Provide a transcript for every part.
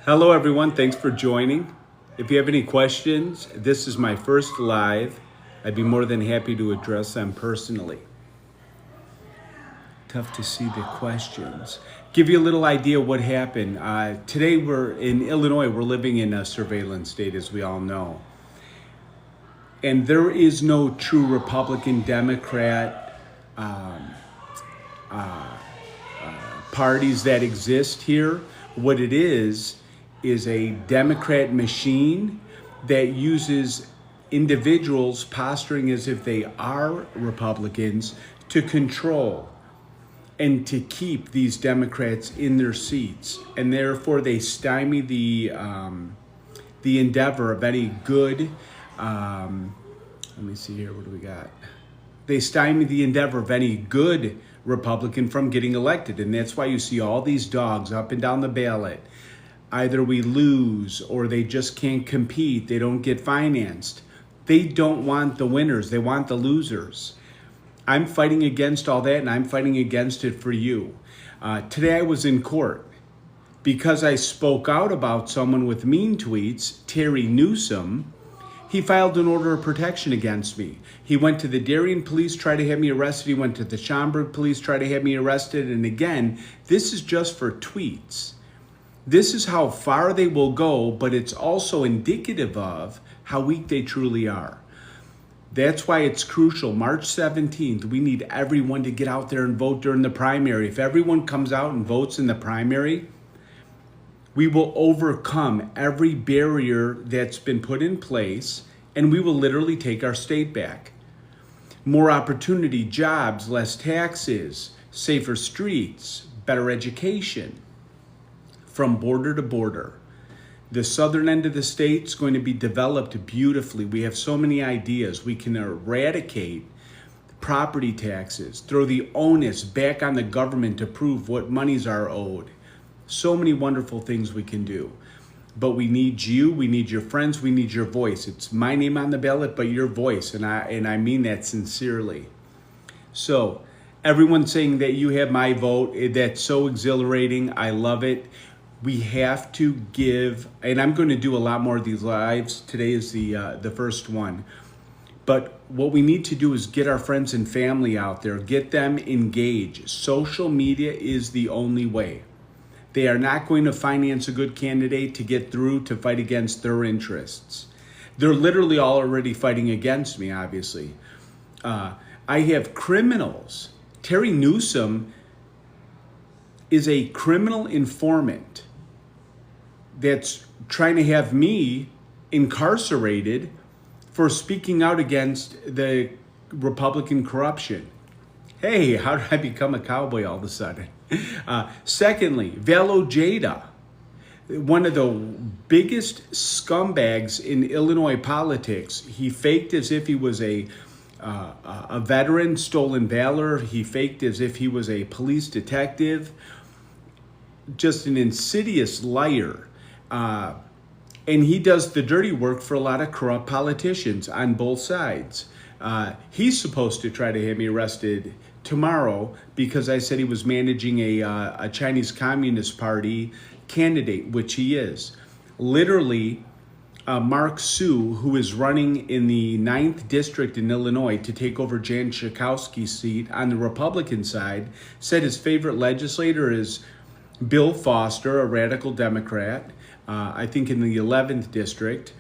Hello, everyone. Thanks for joining. If you have any questions, this is my first live. I'd be more than happy to address them personally. Tough to see the questions. Give you a little idea what happened. Today we're in Illinois. We're living in a surveillance state, as we all know. And there is no true Republican Democrat parties that exist here. What it is a Democrat machine that uses individuals posturing as if they are Republicans to control and to keep these Democrats in their seats, and therefore they stymie the endeavor of any good. Let me see here. What do we got? They stymie the endeavor of any good Republican from getting elected, and that's why you see all these dogs up and down the ballot. Either we lose or they just can't compete. They don't get financed. They don't want the winners. They want the losers. I'm fighting against all that, and I'm fighting against it for you. Today I was in court because I spoke out about someone with mean tweets, Terry Newsom. He filed an order of protection against me. He went to the Darien police, tried to have me arrested. He went to the Schaumburg police, tried to have me arrested. And again, this is just for tweets. This is how far they will go, but it's also indicative of how weak they truly are. That's why it's crucial. March 17th, we need everyone to get out there and vote during the primary. If everyone comes out and votes in the primary, we will overcome every barrier that's been put in place, and we will literally take our state back. More opportunity, jobs, less taxes, safer streets, better education. From border to border. The southern end of the state is going to be developed beautifully. We have so many ideas. We can eradicate property taxes, throw the onus back on the government to prove what monies are owed. So many wonderful things we can do. But we need you, we need your friends, we need your voice. It's my name on the ballot, but your voice, and I mean that sincerely. So, everyone saying that you have my vote, that's so exhilarating. I love it. We have to give, and I'm going to do a lot more of these lives. Today is the first one. But what we need to do is get our friends and family out there, get them engaged. Social media is the only way. They are not going to finance a good candidate to get through to fight against their interests. They're literally all already fighting against me, obviously. I have criminals. Terry Newsom is a criminal informant that's trying to have me incarcerated for speaking out against the Republican corruption. Hey, how did I become a cowboy all of a sudden? Secondly, Valo Jada, one of the biggest scumbags in Illinois politics. He faked as if he was a veteran, stolen valor. He faked as if he was a police detective. Just an insidious liar. And he does the dirty work for a lot of corrupt politicians on both sides. He's supposed to try to have me arrested tomorrow because I said he was managing a Chinese Communist Party candidate, which he is. Literally, Mark Su, who is running in the 9th district in Illinois to take over Jan Schakowsky's seat on the Republican side, said his favorite legislator is Bill Foster, a radical Democrat, I think in the 11th district.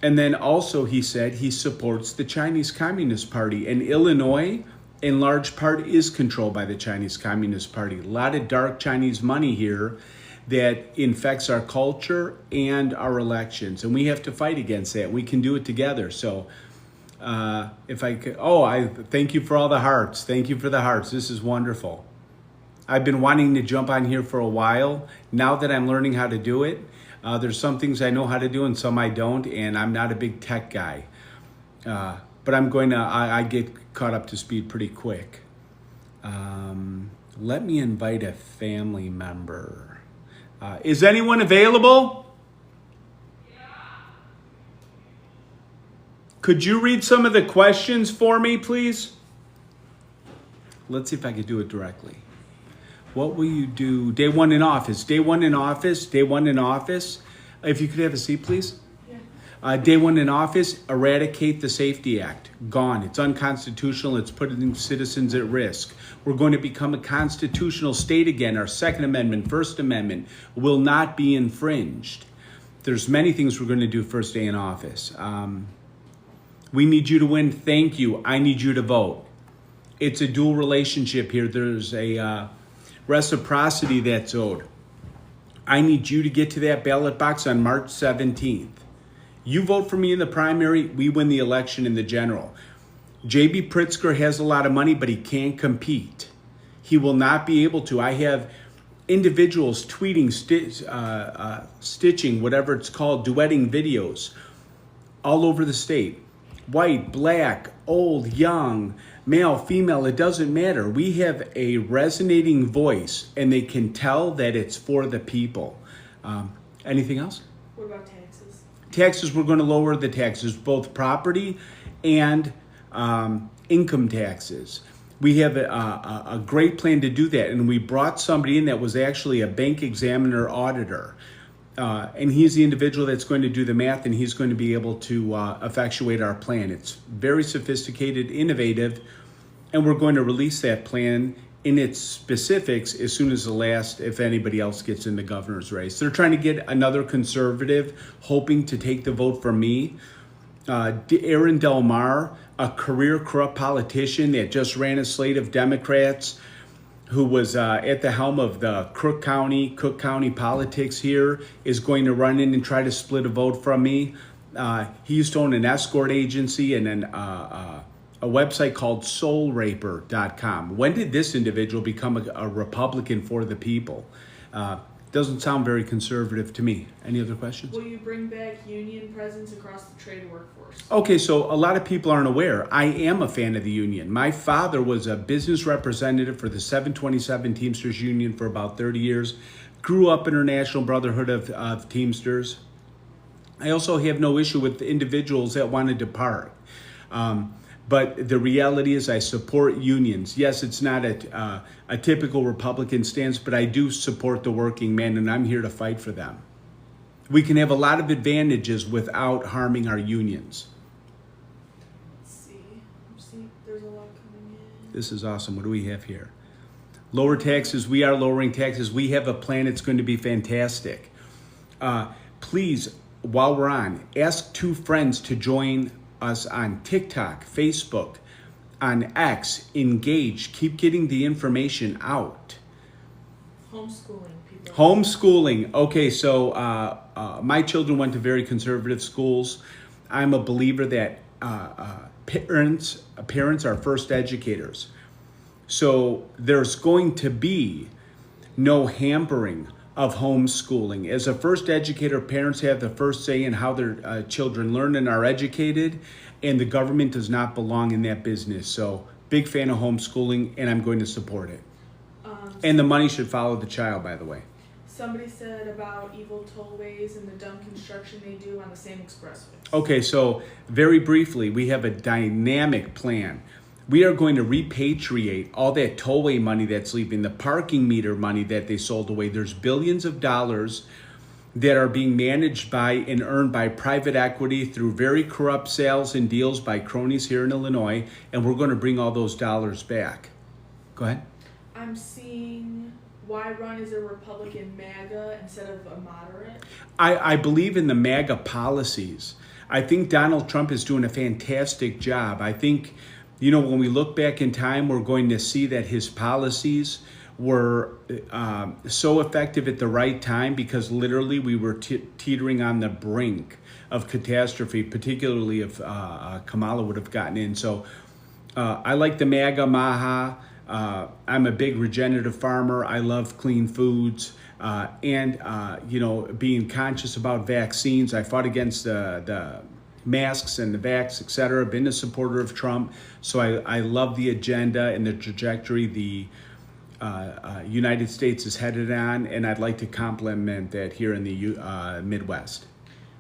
And then also he said he supports the Chinese Communist Party. And Illinois, in large part, is controlled by the Chinese Communist Party. A lot of dark Chinese money here that infects our culture and our elections. And we have to fight against that. We can do it together. So if I could, I thank you for all the hearts. Thank you for the hearts. This is wonderful. I've been wanting to jump on here for a while. Now that I'm learning how to do it, there's some things I know how to do and some I don't, and I'm not a big tech guy. But I'm going to, I get caught up to speed pretty quick. Let me invite a family member. Is anyone available? Could you read some of the questions for me, please? Let's see if I could do it directly. What will you do day one in office? Day one in office. Day one in office. If you could have a seat, please. Day one in office, eradicate the Safety Act. Gone. It's unconstitutional. It's putting citizens at risk. We're going to become a constitutional state again. Our Second Amendment, First Amendment will not be infringed. There's many things we're going to do first day in office. We need you to win. Thank you. I need you to vote. It's a dual relationship here. There's a reciprocity that's owed. I need you to get to that ballot box on March 17th. You vote for me in the primary, we win the election in the general. J.B. Pritzker has a lot of money, but he can't compete. He will not be able to. I have individuals tweeting, stitching, whatever it's called, duetting videos all over the state. White, black, old, young, male, female, it doesn't matter. We have a resonating voice, and they can tell that it's for the people. Anything else? What about taxes? Taxes, we're going to lower the taxes, both property and income taxes. We have a great plan to do that, and we brought somebody in that was actually a bank examiner auditor. And he's the individual that's going to do the math, and he's going to be able to effectuate our plan. It's very sophisticated, innovative, and we're going to release that plan in its specifics as soon as if anybody else gets in the governor's race. They're trying to get another conservative, hoping to take the vote from me. Aaron Del Mar, a career corrupt politician that just ran a slate of Democrats, who was at the helm of the Cook County politics here, is going to run in and try to split a vote from me. He used to own an escort agency and a website called soulraper.com. When did this individual become a Republican for the people? Doesn't sound very conservative to me. Any other questions? Will you bring back union presence across the trade workforce? Okay, so a lot of people aren't aware. I am a fan of the union. My father was a business representative for the 727 Teamsters Union for about 30 years. Grew up in our National Brotherhood of Teamsters. I also have no issue with the individuals that want to depart. But the reality is I support unions. Yes, it's not a typical Republican stance, but I do support the working man, and I'm here to fight for them. We can have a lot of advantages without harming our unions. Let's see. There's a lot coming in. This is awesome. What do we have here? Lower taxes. We are lowering taxes. We have a plan. It's going to be fantastic. Please, while we're on, ask 2 friends to join us on TikTok, Facebook, on X. Engage. Keep getting the information out. Homeschooling people. Homeschooling. Okay, so my children went to very conservative schools. I'm a believer that parents are first educators. So there's going to be no hampering of homeschooling. As a first educator, parents have the first say in how their children learn and are educated, and the government does not belong in that business. So big fan of homeschooling, and I'm going to support it. And the money should follow the child, by the way. Somebody said about evil tollways and the dumb construction they do on the same expressways. Okay, so very briefly, we have a dynamic plan. We are going to repatriate all that tollway money that's leaving, the parking meter money that they sold away. There's billions of dollars that are being managed by and earned by private equity through very corrupt sales and deals by cronies here in Illinois, and we're going to bring all those dollars back. Go ahead. I'm seeing why run as a Republican MAGA instead of a moderate. I believe in the MAGA policies. I think Donald Trump is doing a fantastic job. I think, when we look back in time, we're going to see that his policies were so effective at the right time because literally we were teetering on the brink of catastrophe, particularly if Kamala would have gotten in. So I like the MAGA, Maha. I'm a big regenerative farmer. I love clean foods and being conscious about vaccines. I fought against the masks and the vax, etc. Been a supporter of Trump. So I love the agenda and the trajectory the United States is headed on, and I'd like to complement that here in the Midwest.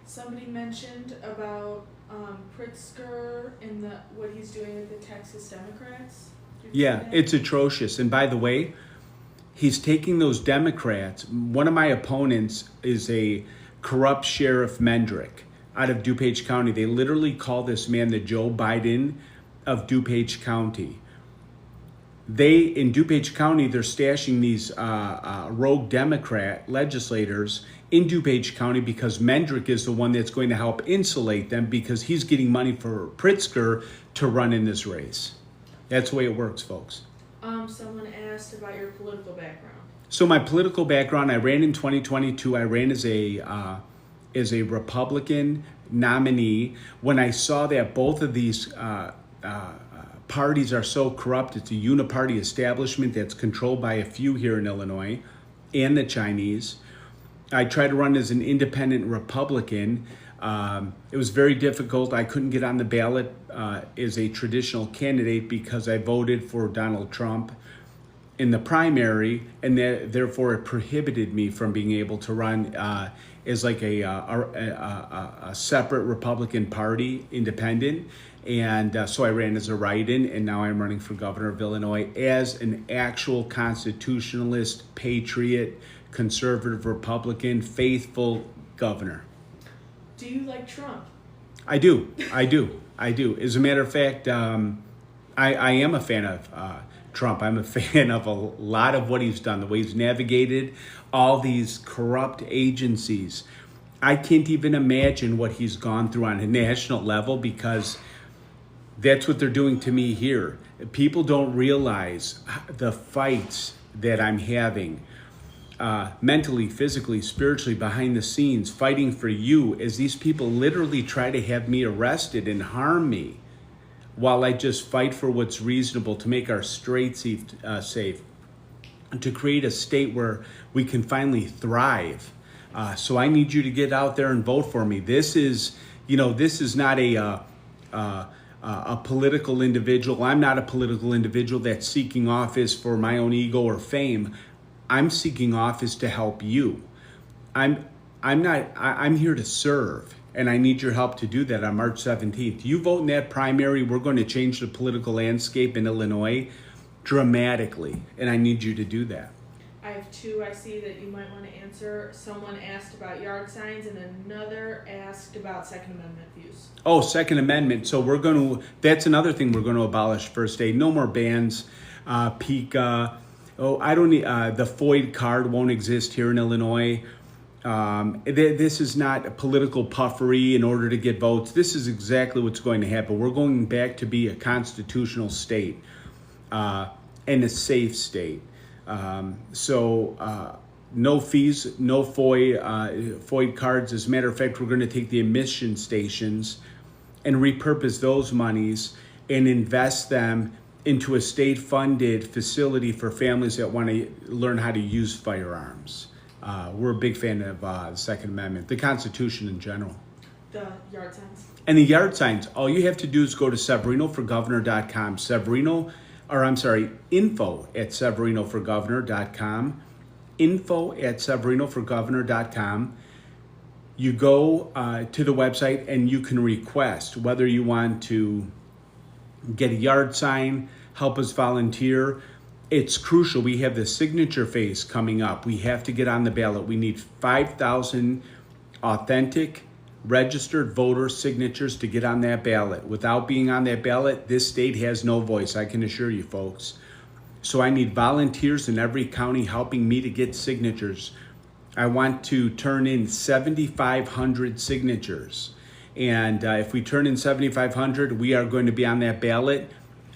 Somebody mentioned about Pritzker and what he's doing with the Texas Democrats. Yeah, it's atrocious. And by the way, he's taking those Democrats. One of my opponents is a corrupt Sheriff Mendrick out of DuPage County. They literally call this man the Joe Biden of DuPage County. In DuPage County, they're stashing these rogue Democrat legislators in DuPage County because Mendrick is the one that's going to help insulate them because he's getting money for Pritzker to run in this race. That's the way it works, folks. Someone asked about your political background. So my political background, I ran in 2022. I ran as a Republican nominee. When I saw that both of these parties are so corrupt, it's a uniparty establishment that's controlled by a few here in Illinois and the Chinese. I tried to run as an independent Republican. It was very difficult. I couldn't get on the ballot as a traditional candidate because I voted for Donald Trump in the primary, and therefore it prohibited me from being able to run as like a separate Republican Party, independent. And so I ran as a write-in, and now I'm running for governor of Illinois as an actual constitutionalist, patriot, conservative Republican, faithful governor. Do you like Trump? I do. As a matter of fact, I am a fan of Trump. I'm a fan of a lot of what he's done, the way he's navigated all these corrupt agencies. I can't even imagine what he's gone through on a national level because that's what they're doing to me here. People don't realize the fights that I'm having mentally, physically, spiritually, behind the scenes, fighting for you as these people literally try to have me arrested and harm me while I just fight for what's reasonable to make our streets safe, to create a state where we can finally thrive. So I need you to get out there and vote for me. This is not a political individual. I'm not a political individual that's seeking office for my own ego or fame. I'm seeking office to help you. I'm here to serve, and I need your help to do that on March 17th. You vote in that primary, we're going to change the political landscape in Illinois dramatically, and I need you to do that. I have two I see that you might want to answer. Someone asked about yard signs, and another asked about Second Amendment views. Oh, Second Amendment. So that's another thing we're going to abolish first aid. No more bans, PICA. The FOID card won't exist here in Illinois. This is not a political puffery in order to get votes. This is exactly what's going to happen. We're going back to be a constitutional state and a safe state. No fees, no FOID cards. As a matter of fact, we're going to take the admission stations and repurpose those monies and invest them into a state-funded facility for families that want to learn how to use firearms. We're a big fan of the Second Amendment, the Constitution in general. The yard signs. And the yard signs, all you have to do is go to SeverinoForGovernor.com. Info@SeverinoForGovernor.com. Info@SeverinoForGovernor.com. You go to the website and you can request whether you want to get a yard sign, help us volunteer. It's crucial. We have the signature phase coming up. We have to get on the ballot. We need 5,000 authentic registered voter signatures to get on that ballot. Without being on that ballot, this state has no voice, I can assure you folks. So I need volunteers in every county helping me to get signatures. I want to turn in 7,500 signatures. And if we turn in 7,500, we are going to be on that ballot.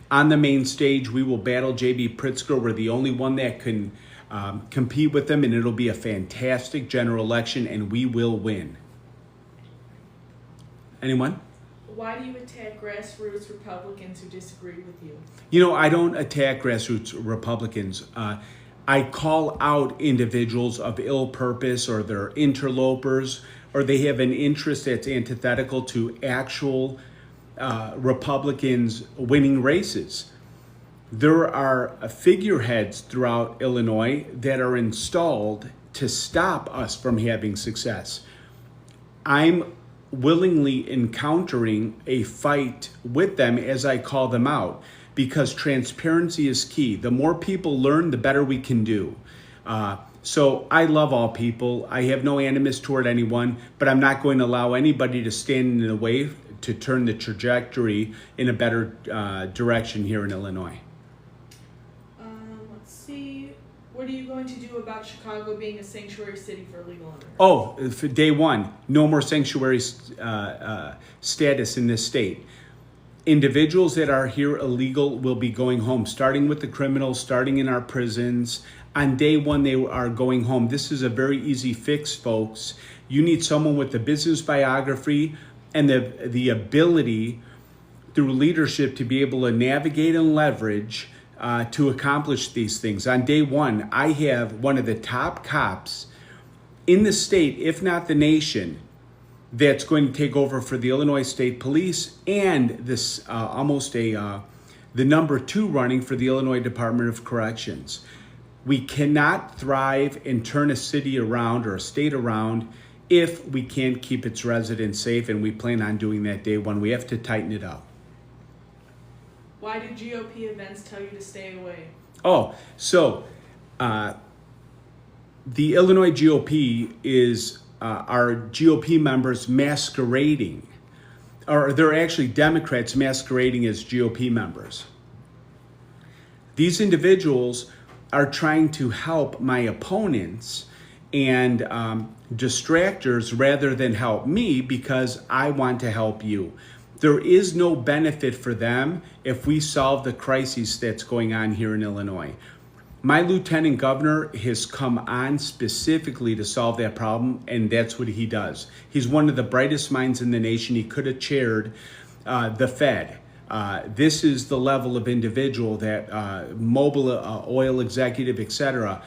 On the main stage, we will battle J.B. Pritzker. We're the only one that can compete with them, and it'll be a fantastic general election, and we will win. Anyone? Why do you attack grassroots Republicans who disagree with you? I don't attack grassroots Republicans. I call out individuals of ill purpose, or they're interlopers, or they have an interest that's antithetical to actual Republicans winning races. There are figureheads throughout Illinois that are installed to stop us from having success. I'm willingly encountering a fight with them as I call them out. because transparency is key. The more people learn, the better we can do. So I love all people. I have no animus toward anyone, but I'm not going to allow anybody to stand in the way to turn the trajectory in a better direction here in Illinois. Let's see. What are you going to do about Chicago being a sanctuary city for illegal immigrants? Oh, for day one, no more sanctuary status in this state. Individuals that are here illegal will be going home, starting with the criminals, starting in our prisons. On day one, they are going home. This is a very easy fix, folks. You need someone with the business biography and the ability through leadership to be able to navigate and leverage to accomplish these things. On day one, I have one of the top cops in the state, if not the nation, that's going to take over for the Illinois State Police, and this the number 2 running for the Illinois Department of Corrections. We cannot thrive and turn a city around or a state around if we can't keep its residents safe, and we plan on doing that day one. We have to tighten it up. Why do GOP events tell you to stay away? Oh, so the Illinois GOP is our GOP members masquerading, or they're actually Democrats masquerading as GOP members. These individuals are trying to help my opponents and distractors rather than help me, because I want to help you. There is no benefit for them if we solve the crisis that's going on here in Illinois. My lieutenant governor has come on specifically to solve that problem, and that's what he does. He's one of the brightest minds in the nation. He could have chaired the Fed. This is the level of individual that mobile oil executive, etc.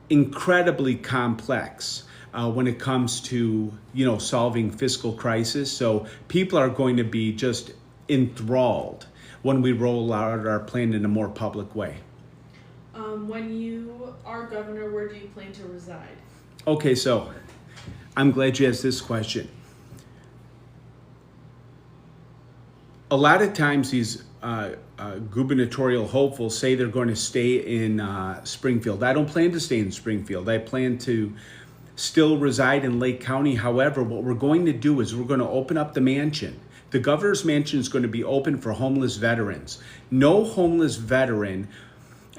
Incredibly complex when it comes to solving fiscal crisis. So people are going to be just enthralled when we roll out our plan in a more public way. When you are governor, where do you plan to reside? Okay, so I'm glad you asked this question. A lot of times these gubernatorial hopefuls say they're going to stay in Springfield. I don't plan to stay in Springfield. I plan to still reside in Lake County. However, what we're going to do is we're going to open up the mansion. The governor's mansion is going to be open for homeless veterans. No homeless veteran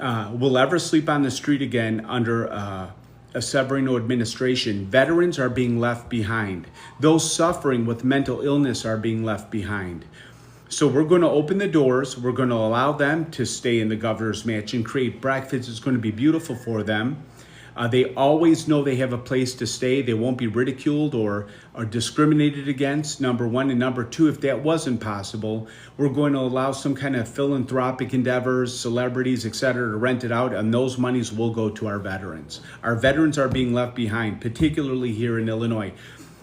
will ever sleep on the street again under a Severino administration. Veterans are being left behind. Those suffering with mental illness are being left behind. So we're going to open the doors. We're going to allow them to stay in the governor's mansion, create breakfast. It's going to be beautiful for them. They always know they have a place to stay. They won't be ridiculed or discriminated against, number one. And number two, if that wasn't possible, we're going to allow some kind of philanthropic endeavors, celebrities, etc., to rent it out, and those monies will go to our veterans. Our veterans are being left behind, particularly here in Illinois.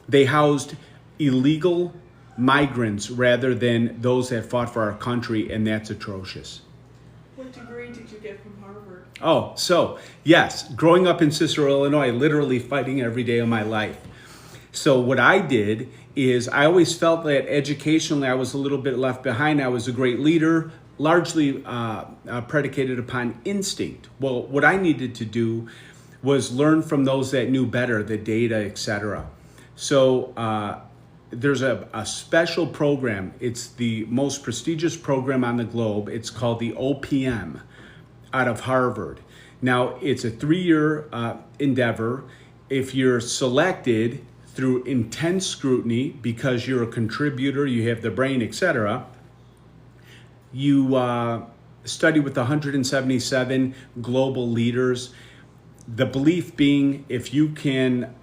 They housed illegal migrants rather than those that fought for our country, and that's atrocious. What degree did you get from Harvard? Oh, so yes, growing up in Cicero, Illinois, literally fighting every day of my life. So what I did is I always felt that educationally I was a little bit left behind. I was a great leader, largely predicated upon instinct. Well, what I needed to do was learn from those that knew better, the data, etc. So there's a special program. It's the most prestigious program on the globe. It's called the OPM out of Harvard. Now, it's a 3-year endeavor. If you're selected through intense scrutiny because you're a contributor, you have the brain, etc., you study with 177 global leaders. The belief being, if you can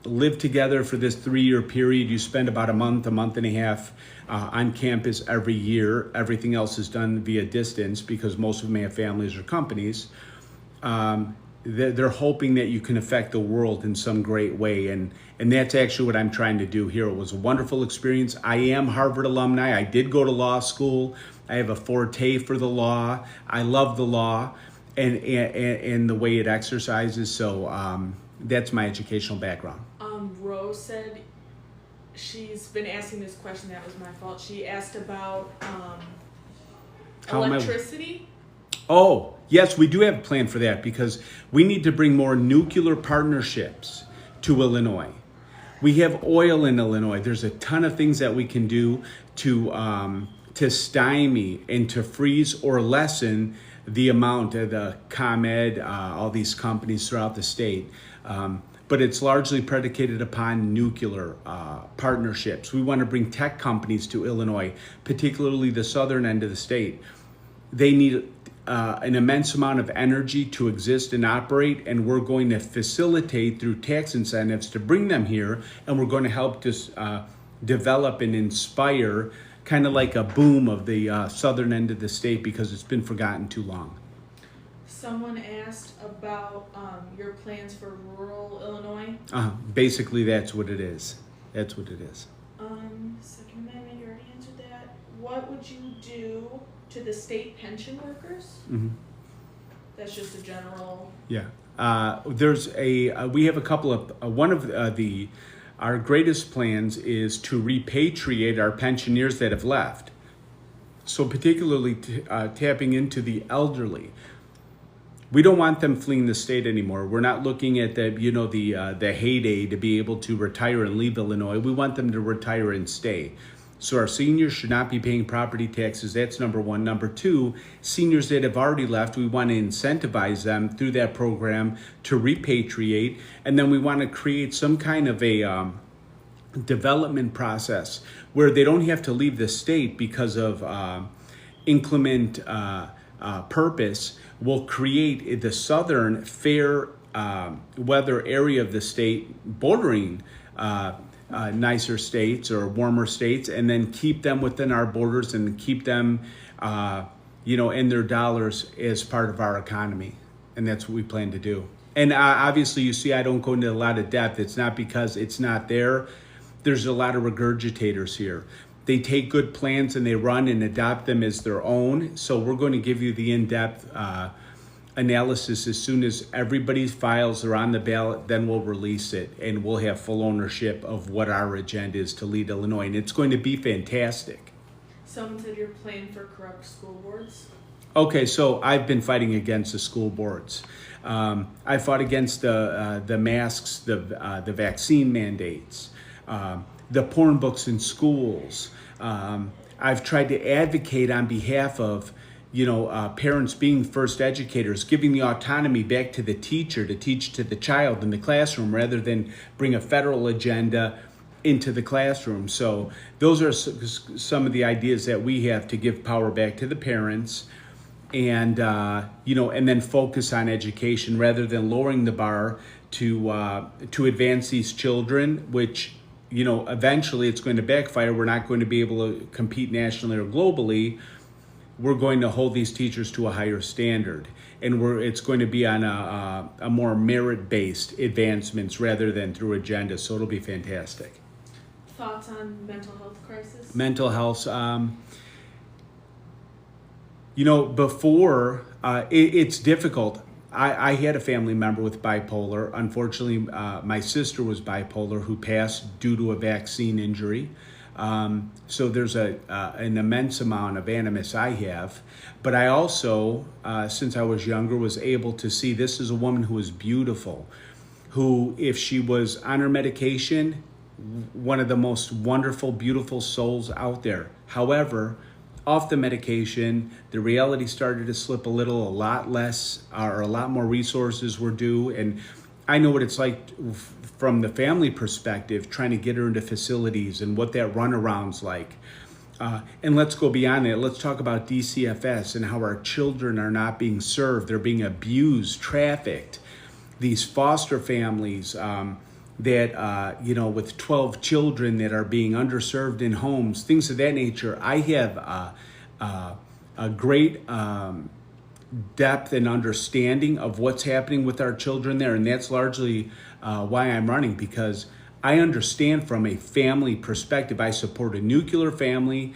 live together for this 3-year period, you spend about a month and a half on campus every year. Everything else is done via distance because most of them have families or companies. They're hoping that you can affect the world in some great way. And that's actually what I'm trying to do here. It was a wonderful experience. I am Harvard alumni. I did go to law school. I have a forte for the law. I love the law and the way it exercises. So that's my educational background. Rose said she's been asking this question. That was my fault. She asked about How am I? Electricity? Oh, yes, we do have a plan for that because we need to bring more nuclear partnerships to Illinois. We have oil in Illinois. There's a ton of things that we can do to stymie and to freeze or lessen the amount of the ComEd, all these companies throughout the state. But it's largely predicated upon nuclear partnerships. We want to bring tech companies to Illinois, particularly the southern end of the state. They need an immense amount of energy to exist and operate, and we're going to facilitate through tax incentives to bring them here, and we're going to help to develop and inspire kind of like a boom of the southern end of the state because it's been forgotten too long. Someone asked about your plans for rural Illinois. Basically, that's what it is. That's what it is. Second Amendment, you already answered that. What would you do to the state pension workers? Mm-hmm. That's just a general. Yeah. We have a couple of, one of our greatest plans is to repatriate our pensioners that have left. So particularly tapping into the elderly. We don't want them fleeing the state anymore. We're not looking at the heyday to be able to retire and leave Illinois. We want them to retire and stay. So our seniors should not be paying property taxes. That's number one. Number two, seniors that have already left, we want to incentivize them through that program to repatriate. And then we want to create some kind of a development process where they don't have to leave the state because of inclement purpose. We'll create the southern fair weather area of the state bordering nicer states or warmer states, and then keep them within our borders and keep them, in their dollars as part of our economy. And that's what we plan to do. And obviously, you see, I don't go into a lot of depth. It's not because it's not there. There's a lot of regurgitators here. They take good plans and they run and adopt them as their own. So we're going to give you the in-depth analysis as soon as everybody's files are on the ballot. Then we'll release it and we'll have full ownership of what our agenda is to lead Illinois. And it's going to be fantastic. Someone said you're playing for corrupt school boards. Okay, so I've been fighting against the school boards. I fought against the masks, the vaccine mandates, the porn books in schools. I've tried to advocate on behalf of, parents being first educators, giving the autonomy back to the teacher to teach to the child in the classroom rather than bring a federal agenda into the classroom. So those are some of the ideas that we have to give power back to the parents and, and then focus on education rather than lowering the bar to advance these children, which eventually it's going to backfire. We're not going to be able to compete nationally or globally. We're going to hold these teachers to a higher standard, and it's going to be on a more merit-based advancements rather than through agenda. So it'll be fantastic. Thoughts on mental health crisis? Mental health. Before it's difficult. I had a family member with bipolar. Unfortunately, my sister was bipolar who passed due to a vaccine injury. So there's an immense amount of animus I have. But I also, since I was younger, was able to see this is a woman who is beautiful, who, if she was on her medication, one of the most wonderful, beautiful souls out there. However, off the medication, the reality started to slip a lot less, or a lot more resources were due. And I know what it's like from the family perspective, trying to get her into facilities and what that runaround's like. And let's go beyond that. Let's talk about DCFS and how our children are not being served. They're being abused, trafficked. These foster families that, with 12 children that are being underserved in homes, things of that nature. I have a great depth and understanding of what's happening with our children there. And that's largely why I'm running, because I understand from a family perspective. I support a nuclear family,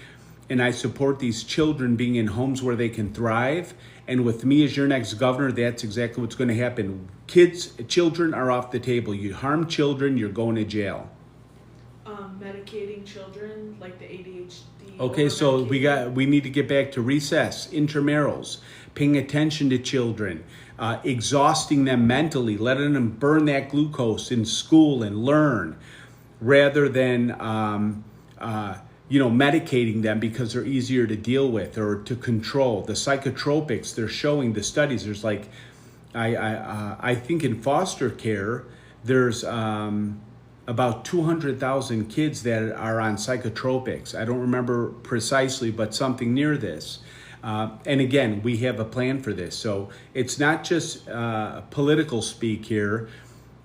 and I support these children being in homes where they can thrive. And with me as your next governor, that's exactly what's going to happen. Children are off the table. You harm children, you're going to jail. Medicating children, like the ADHD Okay, or so medicating. we need to get back to recess, intramurals, paying attention to children, exhausting them mentally, letting them burn that glucose in school and learn, rather than medicating them because they're easier to deal with or to control. The psychotropics, they're showing the studies. There's like, I think in foster care, there's about 200,000 kids that are on psychotropics. I don't remember precisely, but something near this. And again, we have a plan for this. So it's not just political speak here.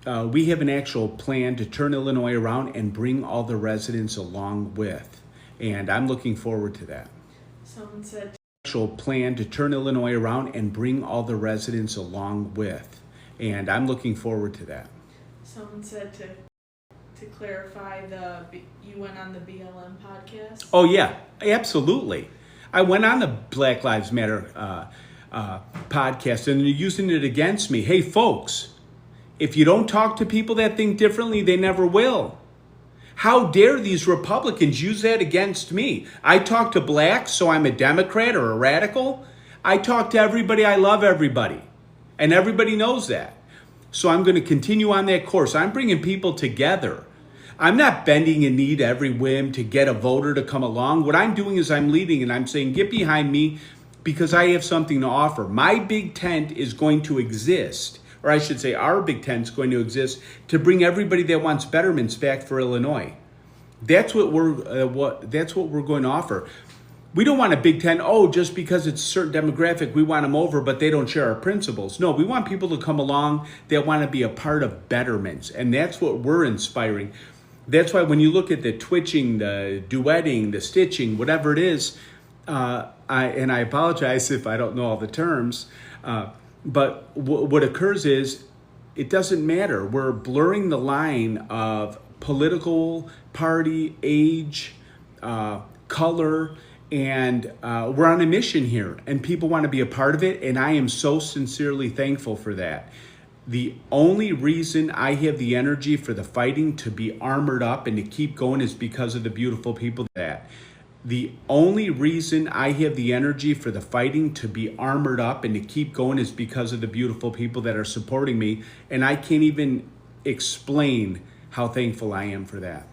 We have an actual plan to turn Illinois around and bring all the residents along with. And I'm looking forward to that. Someone said Actual plan to turn Illinois around and bring all the residents along with. And I'm looking forward to that. someone said to clarify you went on the BLM podcast. Oh, yeah, absolutely. I went on the Black Lives Matter podcast and they're using it against me. Hey, folks, if you don't talk to people that think differently, they never will. How dare these Republicans use that against me? I talk to blacks, so I'm a Democrat or a radical. I talk to everybody. I love everybody. And everybody knows that. So I'm going to continue on that course. I'm bringing people together. I'm not bending a knee to every whim to get a voter to come along. What I'm doing is I'm leading and I'm saying, get behind me because I have something to offer. My big tent is going to exist, or I should say our big tent is going to exist to bring everybody that wants betterments back for Illinois. That's what we're going to offer. We don't want a big tent, just because it's a certain demographic, we want them over, but they don't share our principles. No, we want people to come along that want to be a part of betterments, and that's what we're inspiring. That's why when you look at the twitching, the duetting, the stitching, whatever it is, I apologize if I don't know all the terms, but what occurs is it doesn't matter. We're blurring the line of political party, age, color, and we're on a mission here, and people want to be a part of it, and I am so sincerely thankful for that. The only reason I have the energy for the fighting to be armored up and to keep going is because of the beautiful people that. The only reason I have the energy for the fighting to be armored up and to keep going is because of the beautiful people that are supporting me, and I can't even explain how thankful I am for that.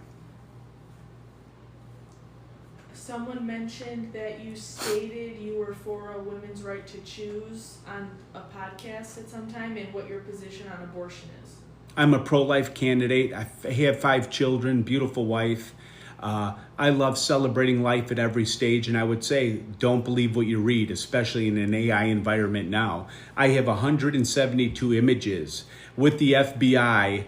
Someone mentioned that you stated you were for a women's right to choose on a podcast at some time, and what your position on abortion is. I'm a pro-life candidate. I have 5 children, beautiful wife. I love celebrating life at every stage, and I would say don't believe what you read, especially in an AI environment now. I have 172 images with the FBI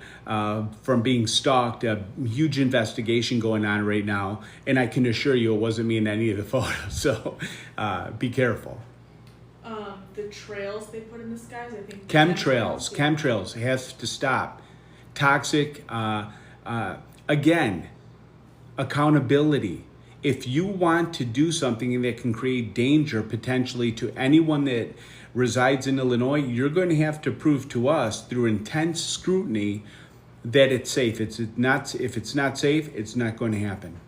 from being stalked, a huge investigation going on right now, and I can assure you it wasn't me in any of the photos, so be careful. The trails they put in the skies, I think. Chemtrails has to stop. Toxic, again, accountability. If you want to do something that can create danger potentially to anyone that resides in Illinois, you're going to have to prove to us through intense scrutiny that it's safe. If it's not safe, it's not going to happen.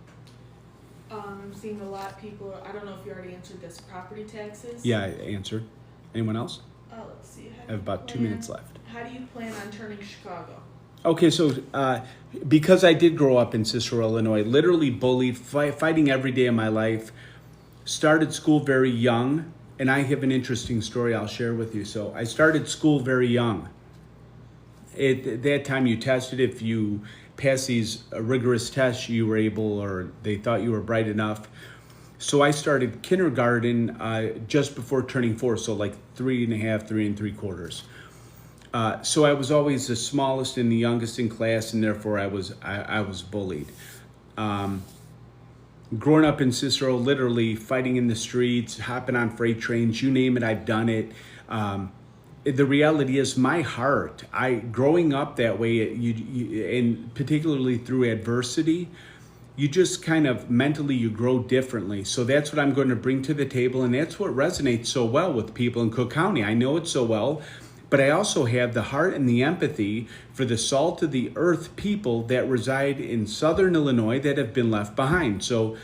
I'm seeing a lot of people, I don't know if you already answered this, property taxes. Yeah, I answered. Anyone else? Let's see. I have about 2 minutes left. How do you plan on turning Chicago? Okay, so because I did grow up in Cicero, Illinois, literally bullied, fighting every day of my life, started school very young, and I have an interesting story I'll share with you. So I started school very young. At that time, you tested if you passed these rigorous tests, you were able, or they thought you were bright enough. So I started kindergarten just before turning 4, so like 3 3/4. So I was always the smallest and the youngest in class, and therefore I was bullied. Growing up in Cicero, literally fighting in the streets, hopping on freight trains, you name it, I've done it. The reality is my heart, growing up that way, and particularly through adversity, you just kind of mentally, you grow differently. So that's what I'm going to bring to the table, and that's what resonates so well with people in Cook County. I know it so well. But I also have the heart and the empathy for the salt of the earth people that reside in southern Illinois that have been left behind. So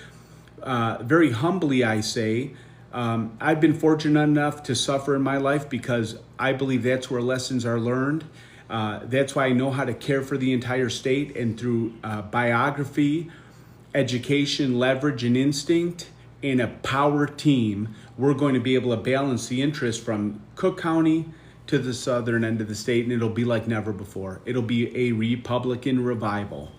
very humbly, I say, I've been fortunate enough to suffer in my life because I believe that's where lessons are learned. That's why I know how to care for the entire state, and through biography, education, leverage, and instinct, and a power team, we're going to be able to balance the interest from Cook County to the southern end of the state, and it'll be like never before. It'll be a Republican revival.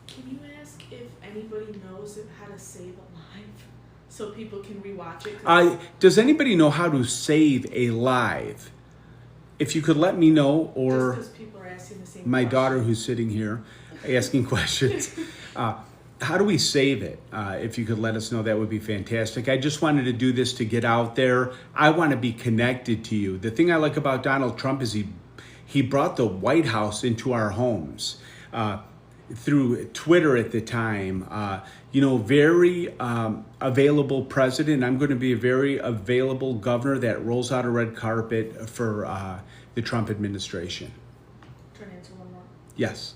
Can you ask if anybody knows how to save a live so people can rewatch it? Does anybody know how to save a live? If you could let me know, or just 'cause people are asking the same my question. daughter who's sitting here asking questions. How do we save it? If you could let us know, that would be fantastic. I just wanted to do this to get out there. I want to be connected to you. The thing I like about Donald Trump is he brought the White House into our homes through Twitter at the time. Very available president. I'm going to be a very available governor that rolls out a red carpet for the Trump administration. Trying to answer one more. Yes.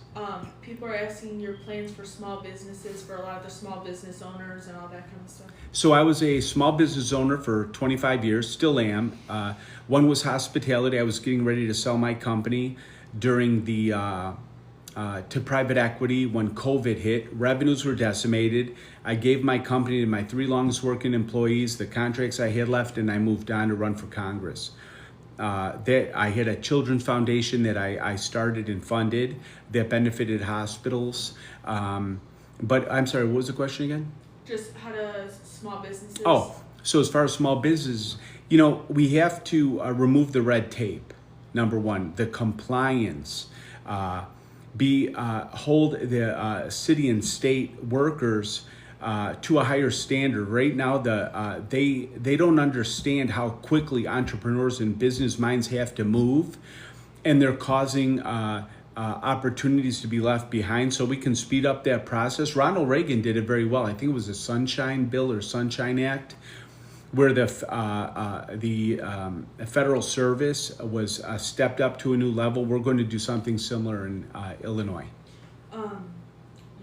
People are asking your plans for small businesses, for a lot of the small business owners and all that kind of stuff. So I was a small business owner for 25 years, still am. One was hospitality. I was getting ready to sell my company during the to private equity when COVID hit. Revenues were decimated. I gave my company to my 3 longest working employees, the contracts I had left, and I moved on to run for Congress. That I had a children's foundation that I started and funded that benefited hospitals. But I'm sorry, what was the question again? Just how to small businesses. Oh, so as far as small business, we have to remove the red tape. Number one, the compliance. Hold the city and state workers to a higher standard. Right now, they don't understand how quickly entrepreneurs and business minds have to move, and they're causing opportunities to be left behind. So we can speed up that process. Ronald Reagan did it very well. I think it was the Sunshine Bill or Sunshine Act, where the federal service was stepped up to a new level. We're going to do something similar in Illinois.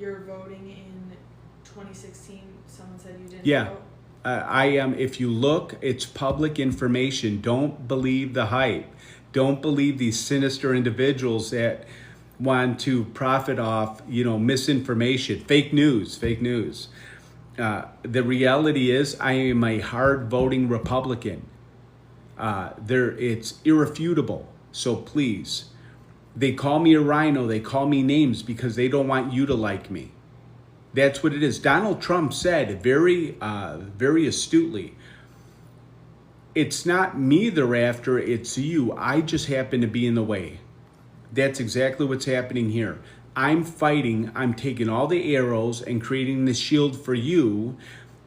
You're voting in 2016. Someone said you didn't Yeah. vote. I am. If you look, it's public information. Don't believe the hype. Don't believe these sinister individuals that want to profit off, misinformation, fake news. The reality is, I am a hard voting Republican. It's irrefutable. So please, they call me a rhino. They call me names because they don't want you to like me. That's what it is. Donald Trump said very, very astutely, it's not me they're after, it's you. I just happen to be in the way. That's exactly what's happening here. I'm fighting, I'm taking all the arrows and creating the shield for you.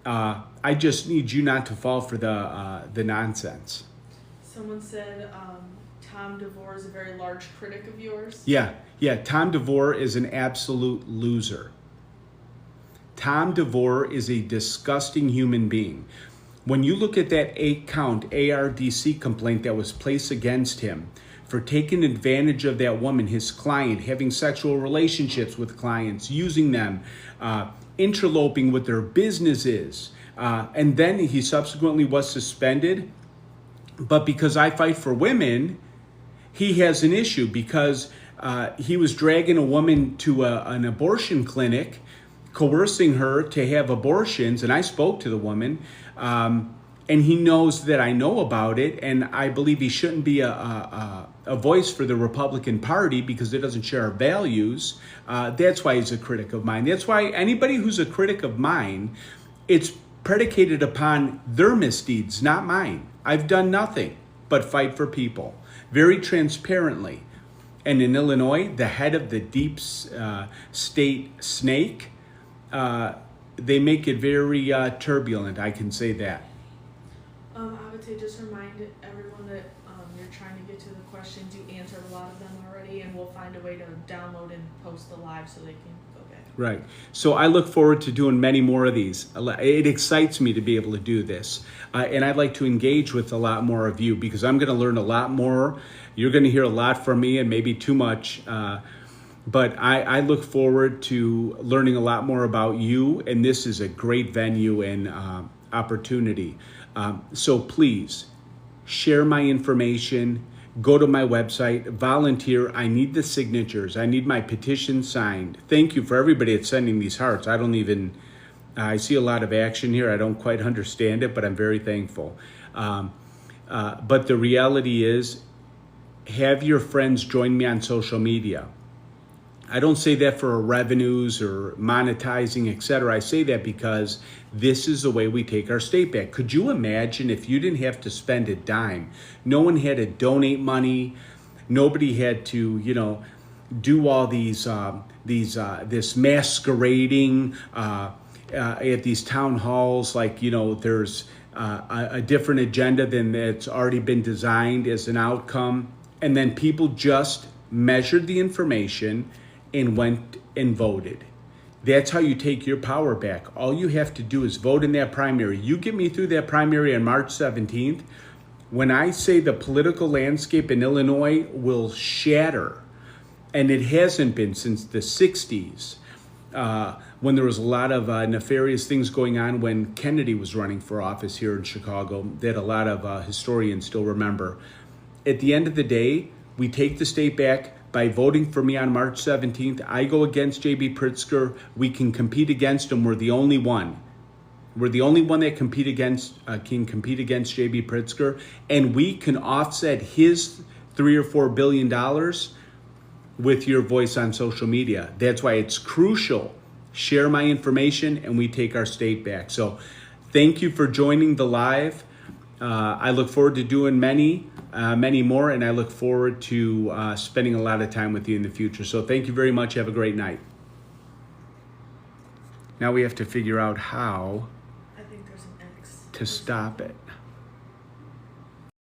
I just need you not to fall for the nonsense. Someone said Tom DeVore is a very large critic of yours. Yeah. Tom DeVore is an absolute loser. Tom DeVore is a disgusting human being. When you look at that 8-count ARDC complaint that was placed against him for taking advantage of that woman, his client, having sexual relationships with clients, using them, interloping with their businesses, and then he subsequently was suspended. But because I fight for women, he has an issue because he was dragging a woman to an abortion clinic, coercing her to have abortions, and I spoke to the woman, and he knows that I know about it, and I believe he shouldn't be a voice for the Republican Party because it doesn't share our values. That's why he's a critic of mine. That's why anybody who's a critic of mine, it's predicated upon their misdeeds, not mine. I've done nothing but fight for people, very transparently. And in Illinois, the head of the deep state snake, they make it very turbulent, I can say that. I would say just remind everyone that you're trying to get to the questions. You answered a lot of them already, and we'll find a way to download and post the live so they can go back. Right. So I look forward to doing many more of these. It excites me to be able to do this. And I'd like to engage with a lot more of you because I'm going to learn a lot more. You're going to hear a lot from me and maybe too much. But I look forward to learning a lot more about you, and this is a great venue and opportunity. So please share my information. Go to my website, volunteer. I need the signatures. I need my petition signed. Thank you for everybody that's sending these hearts. I see a lot of action here. I don't quite understand it, but I'm very thankful. But the reality is, have your friends join me on social media. I don't say that for revenues or monetizing, etc. I say that because this is the way we take our state back. Could you imagine if you didn't have to spend a dime? No one had to donate money. Nobody had to, do all this masquerading at these town halls, like, there's a different agenda than that's already been designed as an outcome. And then people just measured the information and went and voted. That's how you take your power back. All you have to do is vote in that primary. You get me through that primary on March 17th. When I say the political landscape in Illinois will shatter, and it hasn't been since the 60s, when there was a lot of nefarious things going on when Kennedy was running for office here in Chicago that a lot of historians still remember. At the end of the day, we take the state back by voting for me on March 17th. I go against J.B. Pritzker. We can compete against him. We're the only one. We're the only one that can compete against J.B. Pritzker, and we can offset his $3 or $4 billion with your voice on social media. That's why it's crucial. Share my information, and we take our state back. So, thank you for joining the live. I look forward to doing many more, and I look forward to spending a lot of time with you in the future. So thank you very much. Have a great night. Now we have to figure out how I think there's an X. to stop it.